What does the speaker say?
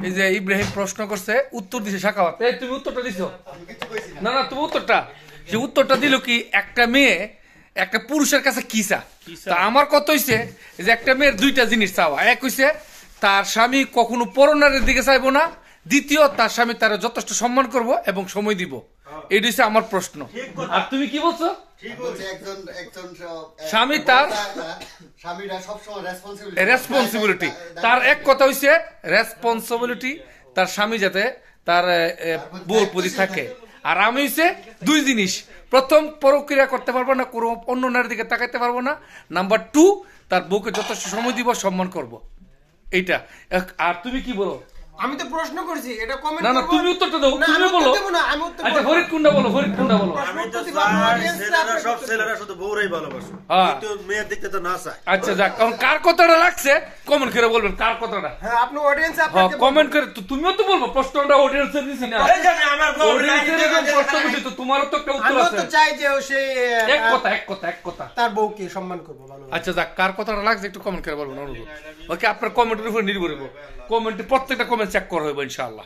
এই যে ইব্রাহিম প্রশ্ন করছে, উত্তর দিছে সাখাওয়াত। এই তুমি উত্তরটা দিছো? না না, তুমি উত্তরটা, যে উত্তরটা দিল কি একটা মেয়ে একটা পুরুষের কাছে কি চা। তা আমার কথা হইছে যে একটা মেয়ের দুইটা জিনিস চাওয়া। এক হইছে তার স্বামী কখনো পরনারের দিকে চাইবো না, দ্বিতীয় তার স্বামী তার যথেষ্ট সম্মান করব এবং সময় দিব। এটা হচ্ছে আমার প্রশ্ন। আর তুমি কি বলছো? স্বামী তার রেসপন্সিবিলিটি, তার এক কথা হইছে রেসপন্সিবিলিটি, তার স্বামী যাতে তার বউর প্রতি থাকে। আর আমি হইছে দুই জিনিস, প্রথম পরক্রিয়া করতে পারবো না, কোনো অন্য নারীর দিকে তাকাইতে পারবো না, নাম্বার 2 তার বউকে যথেষ্ট সময় দিব, সম্মান করব। এইটা। আর তুমি কি বলো? আমি তো প্রশ্ন করছি, এটা কমেন্ট না না, তুমি উত্তরটা দাও, তুমি বলো। আচ্ছা ফরিদ কুন্ডা বলো, ফরিদ কুন্ডা বলো। আমি তো ছেলেরা সব ছেলেরা শুধু বউরাই ভালোবাসে, কিন্তু মেয়ের দিকতে তো না চায়। আচ্ছা যাক, কারণ কার কথাটা লাগছে কমেন্ট করে বলবেন, কার কথাটা। হ্যাঁ, আপনি অডিয়েন্স হ্যাঁ কমেন্ট করে, তুমিও তো বলবো, প্রশ্নটা অডিয়েন্সের দিছি না, এই জানি আমার বউ অডিয়েন্সের প্রশ্ন করছি তো, তোমারও তো একটা উত্তর আমি আছে। তো চাই যে সে এক কথা তার বউকে সম্মান করব ভালো। আচ্ছা যাক, কার কথাটা লাগছে একটু কমেন্ট করে বলবেন, অনুরোধ। ওকে, আপনার কমেন্টের উপর নির্ভর করবো, কমেন্টে প্রত্যেকটা কমেন্ট চেক করা হবে ইনশাআল্লাহ।